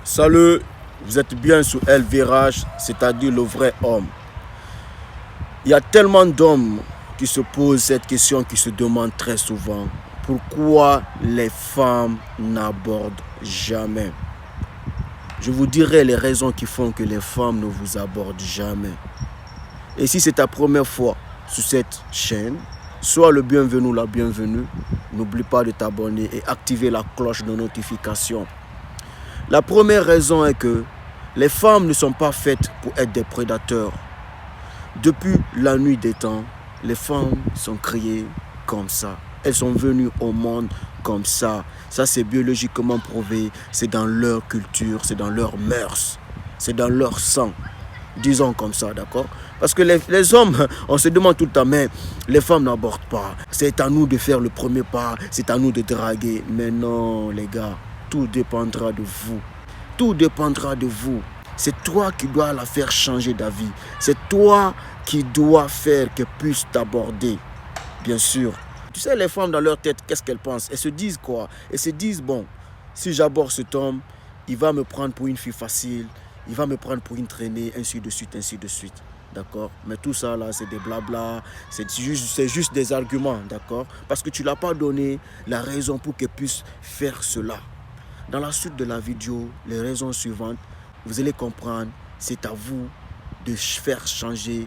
Salut, vous êtes bien sur LVRH, c'est-à-dire le vrai homme. Il y a tellement d'hommes qui se posent cette question, qui se demandent très souvent pourquoi les femmes n'abordent jamais. Je vous dirai les raisons qui font que les femmes ne vous abordent jamais. Et si c'est ta première fois sur cette chaîne, sois le bienvenu ou la bienvenue. N'oublie pas de t'abonner et activer la cloche de notification. La première raison est que les femmes ne sont pas faites pour être des prédateurs. Depuis la nuit des temps, les femmes sont créées comme ça. Elles sont venues au monde comme ça. Ça, c'est biologiquement prouvé. C'est dans leur culture, c'est dans leurs mœurs, c'est dans leur sang. Disons comme ça, d'accord? Parce que les hommes, on se demande tout le temps, mais les femmes n'abordent pas. C'est à nous de faire le premier pas, c'est à nous de draguer. Mais non, les gars, tout dépendra de vous. Tout dépendra de vous. C'est toi qui dois la faire changer d'avis. C'est toi qui dois faire qu'elle puisse t'aborder. Bien sûr. Tu sais, les femmes dans leur tête, qu'est-ce qu'elles pensent? Elles se disent quoi? Elles se disent, bon, si j'aborde cet homme, il va me prendre pour une fille facile. Il va me prendre pour une traînée, ainsi de suite, ainsi de suite. D'accord? Mais tout ça, là, c'est des blabla. C'est juste des arguments, d'accord? Parce que tu ne l'as pas donné la raison pour qu'elle puisse faire cela. Dans la suite de la vidéo, les raisons suivantes, vous allez comprendre, c'est à vous de faire changer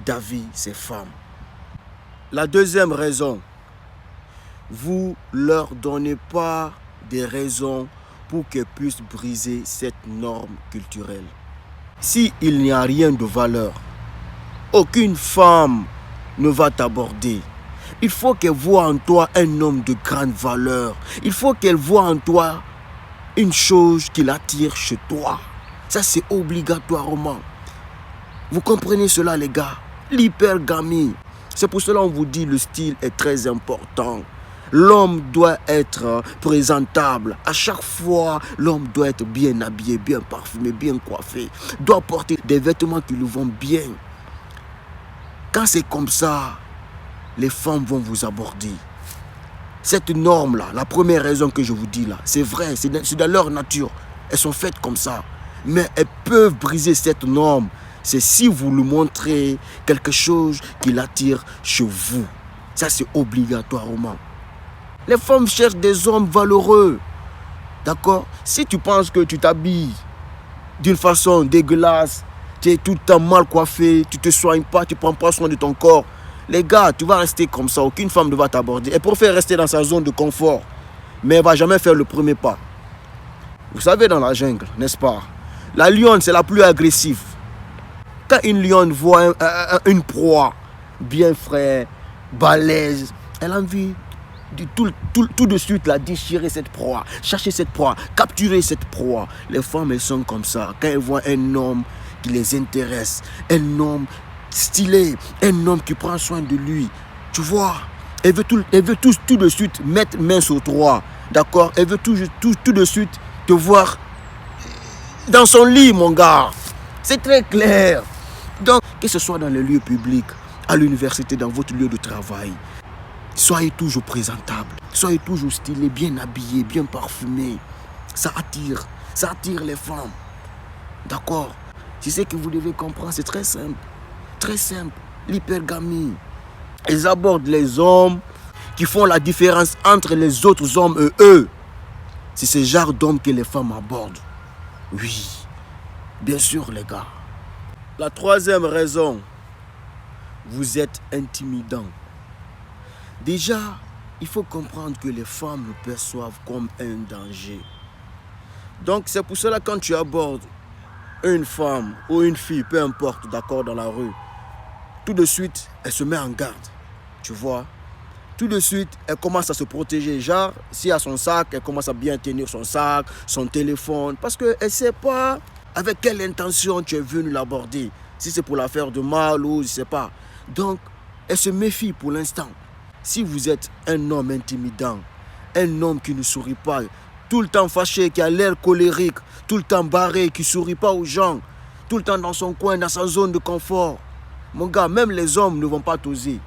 d'avis ces femmes. La deuxième raison, vous ne leur donnez pas des raisons pour qu'elles puissent briser cette norme culturelle. S'il n'y a rien de valeur, aucune femme ne va t'aborder. Il faut qu'elle voie en toi un homme de grande valeur. Il faut qu'elle voie en toi une chose qui l'attire chez toi. Ça, c'est obligatoirement. Vous comprenez cela, les gars? L'hypergamie. C'est pour cela qu'on vous dit le style est très important. L'homme doit être présentable. À chaque fois, l'homme doit être bien habillé, bien parfumé, bien coiffé. Doit porter des vêtements qui lui vont bien. Quand c'est comme ça, les femmes vont vous aborder. Cette norme-là, la première raison que je vous dis là, c'est vrai, c'est dans leur nature. Elles sont faites comme ça. Mais elles peuvent briser cette norme. C'est si vous lui montrez quelque chose qui l'attire chez vous. Ça, c'est obligatoirement. Les femmes cherchent des hommes valeureux. D'accord? Si tu penses que tu t'habilles d'une façon dégueulasse, tu es tout le temps mal coiffé, tu ne te soignes pas, tu ne prends pas soin de ton corps, les gars, tu vas rester comme ça. Aucune femme ne va t'aborder. Elle préfère rester dans sa zone de confort. Mais elle ne va jamais faire le premier pas. Vous savez, dans la jungle, n'est-ce pas? La lionne, c'est la plus agressive. Quand une lionne voit une proie bien fraîche, balèze, elle a envie de tout de suite la déchirer cette proie, chercher cette proie, capturer cette proie. Les femmes, elles sont comme ça. Quand elles voient un homme qui les intéresse, un homme stylé, un homme qui prend soin de lui, tu vois, elle veut tout de suite mettre main sur toi, d'accord? Elle veut tout de suite te voir dans son lit, mon gars. C'est très clair. Donc, que ce soit dans les lieux publics, à l'université, dans votre lieu de travail, soyez toujours présentable, soyez toujours stylé, bien habillé, bien parfumé. Ça attire les femmes. D'accord? C'est ce que vous devez comprendre, c'est très simple. Très simple, l'hypergamie. Ils abordent les hommes qui font la différence entre les autres hommes et eux. C'est ce genre d'hommes que les femmes abordent. Oui, bien sûr les gars. La troisième raison, vous êtes intimidant. Déjà, il faut comprendre que les femmes nous perçoivent comme un danger. Donc c'est pour cela quand tu abordes une femme ou une fille, peu importe, d'accord, dans la rue, tout de suite, elle se met en garde, tu vois. Tout de suite, elle commence à se protéger. Genre, si elle a son sac, elle commence à bien tenir son sac, son téléphone. Parce qu'elle ne sait pas avec quelle intention tu es venu l'aborder. Si c'est pour la faire de mal ou je ne sais pas. Donc, elle se méfie pour l'instant. Si vous êtes un homme intimidant, un homme qui ne sourit pas, tout le temps fâché, qui a l'air colérique, tout le temps barré, qui ne sourit pas aux gens, tout le temps dans son coin, dans sa zone de confort, mon gars, même les hommes ne vont pas t'oser.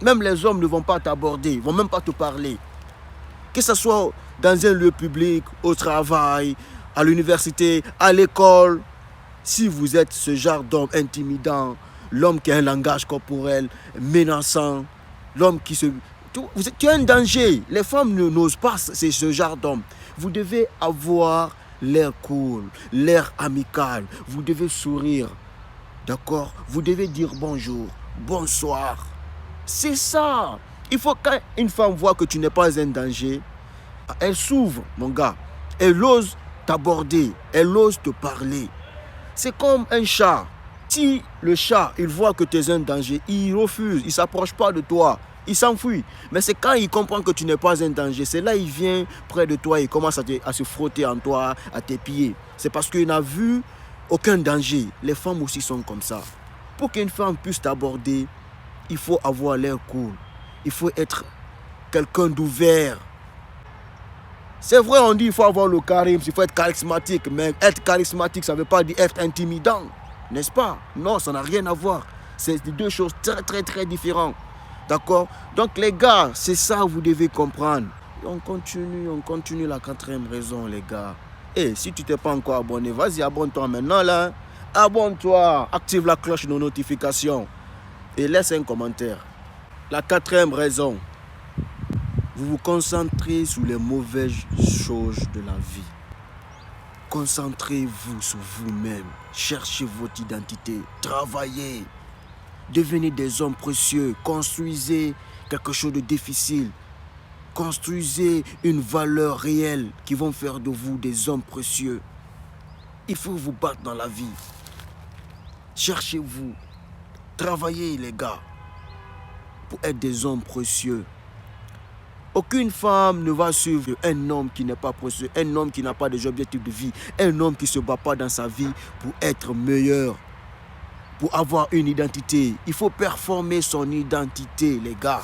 Même les hommes ne vont pas t'aborder, ils ne vont même pas te parler. Que ce soit dans un lieu public, au travail, à l'université, à l'école. Si vous êtes ce genre d'homme intimidant, l'homme qui a un langage corporel menaçant, l'homme qui se... Tu es un danger. Les femmes n'osent pas, c'est ce genre d'homme. Vous devez avoir l'air cool, l'air amical. Vous devez sourire. D'accord? Vous devez dire bonjour, bonsoir. C'est ça. Il faut qu'une femme voit que tu n'es pas un danger, elle s'ouvre, mon gars. Elle ose t'aborder, elle ose te parler. C'est comme un chat. Si le chat, il voit que tu es un danger, il refuse, il ne s'approche pas de toi, il s'enfuit. Mais c'est quand il comprend que tu n'es pas un danger, c'est là il vient près de toi, il commence à se frotter en toi, à tes pieds. C'est parce qu'il n'a vu aucun danger. Les femmes aussi sont comme ça. Pour qu'une femme puisse t'aborder, il faut avoir l'air cool. Il faut être quelqu'un d'ouvert. C'est vrai, on dit qu'il faut avoir le charisme, il faut être charismatique. Mais être charismatique, ça ne veut pas dire être intimidant. N'est-ce pas? Non, ça n'a rien à voir. C'est deux choses très, très, très différentes. D'accord? Donc, les gars, c'est ça que vous devez comprendre. Et on continue la 4e raison, les gars. Et si tu t'es pas encore abonné, vas-y, abonne-toi maintenant, là. Abonne-toi, active la cloche de notification et laisse un commentaire. La 4e raison, vous vous concentrez sur les mauvaises choses de la vie. Concentrez-vous sur vous-même. Cherchez votre identité. Travaillez. Devenez des hommes précieux. Construisez quelque chose de difficile. Construisez une valeur réelle qui vont faire de vous des hommes précieux. Il faut vous battre dans la vie. Cherchez-vous. Travaillez, les gars, pour être des hommes précieux. Aucune femme ne va suivre un homme qui n'est pas précieux, un homme qui n'a pas des objectifs de vie, un homme qui ne se bat pas dans sa vie pour être meilleur, pour avoir une identité. Il faut performer son identité, les gars.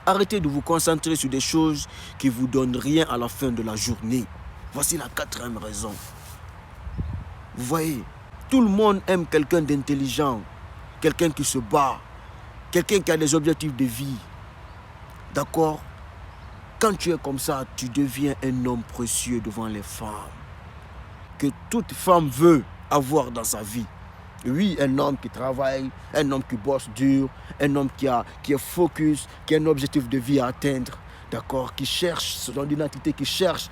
Arrêtez de vous concentrer sur des choses qui ne vous donnent rien à la fin de la journée. Voici la 4e raison. Vous voyez, tout le monde aime quelqu'un d'intelligent, quelqu'un qui se bat, quelqu'un qui a des objectifs de vie. D'accord? Quand tu es comme ça, tu deviens un homme précieux devant les femmes. Que toute femme veut avoir dans sa vie. Oui, un homme qui travaille, un homme qui bosse dur, un homme qui est focus, qui a un objectif de vie à atteindre. D'accord? Qui cherche son identité, qui cherche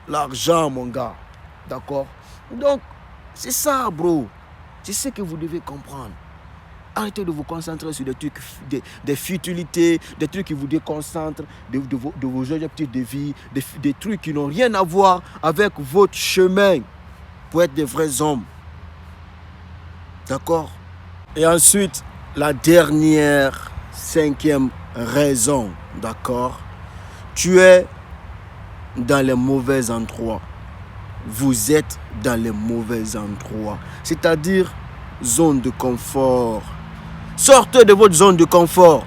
l'argent, mon gars. D'accord? Donc, c'est ça, bro. C'est ce que vous devez comprendre. Arrêtez de vous concentrer sur des trucs, des futilités, des trucs qui vous déconcentrent de vos objectifs de vie, des trucs qui n'ont rien à voir avec votre chemin pour être des vrais hommes. D'accord? Et ensuite, la dernière, 5e raison. D'accord? Tu es dans les mauvais endroits. Vous êtes dans les mauvais endroits. C'est-à-dire, zone de confort. Sortez de votre zone de confort.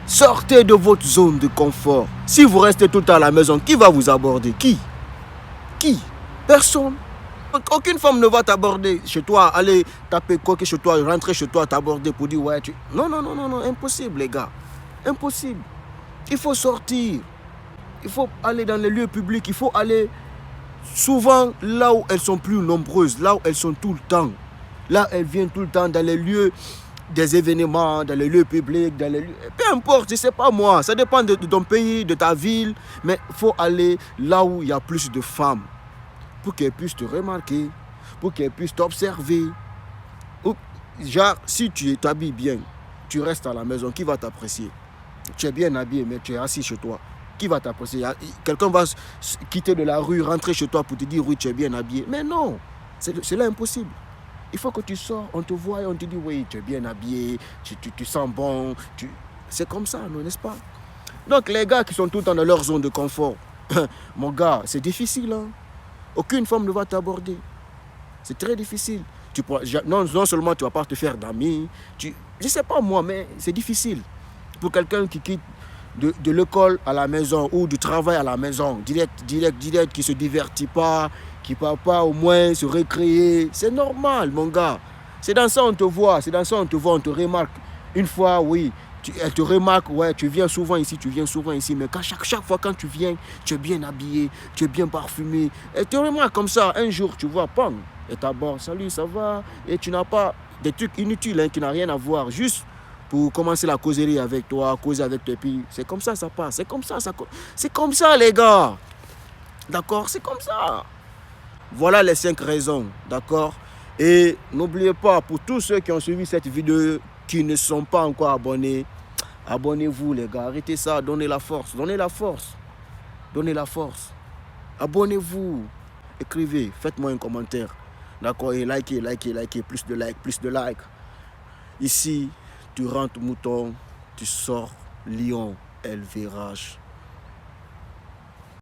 Sortez de votre zone de confort. Si vous restez tout le temps à la maison, qui va vous aborder? Qui? Personne. Aucune femme ne va t'aborder chez toi, aller taper coquille chez toi, rentrer chez toi, t'aborder pour dire ouais, Non, impossible, les gars. Impossible. Il faut sortir. Il faut aller dans les lieux publics. Il faut aller souvent là où elles sont plus nombreuses, là où elles sont tout le temps. Là, elles viennent tout le temps dans les lieux des événements, dans les lieux publics, dans les lieux... Peu importe, je ne sais pas moi, ça dépend de ton pays, de ta ville, mais il faut aller là où il y a plus de femmes pour qu'elles puissent te remarquer, pour qu'elles puissent t'observer. Genre, si tu t'habilles bien, tu restes à la maison, qui va t'apprécier? Tu es bien habillé, mais tu es assis chez toi. Qui va t'apprécier? Quelqu'un va quitter de la rue, rentrer chez toi pour te dire oui, tu es bien habillé. Mais non, c'est là impossible. Il faut que tu sors, on te voit et on te dit oui, tu es bien habillé, tu sens bon. C'est comme ça, non, n'est-ce pas? Donc les gars qui sont tout le temps dans leur zone de confort, mon gars, c'est difficile. Hein? Aucune femme ne va t'aborder. C'est très difficile. Non seulement tu ne vas pas te faire d'amis, je ne sais pas moi, mais c'est difficile. Pour quelqu'un qui quitte de l'école à la maison ou du travail à la maison, direct, qui ne se divertit pas, qui ne peut pas au moins se récréer. C'est normal, mon gars. C'est dans ça on te voit, on te remarque. Une fois, oui, Elle te remarque, ouais, tu viens souvent ici, mais chaque fois quand tu viens, tu es bien habillé, tu es bien parfumé. Elle te remarque comme ça, un jour, tu vois, pam, et t'aborde, salut, ça va? Et tu n'as pas des trucs inutiles hein, qui n'ont rien à voir, juste pour commencer la causerie avec toi, causer avec tes filles. C'est comme ça passe, c'est comme ça les gars. D'accord, c'est comme ça. Voilà les 5 raisons, d'accord? Et n'oubliez pas, pour tous ceux qui ont suivi cette vidéo, qui ne sont pas encore abonnés, abonnez-vous les gars, arrêtez ça, donnez la force, abonnez-vous, écrivez, faites-moi un commentaire, d'accord, et likez, plus de likes. Ici, tu rentres mouton, tu sors lion, LVRH.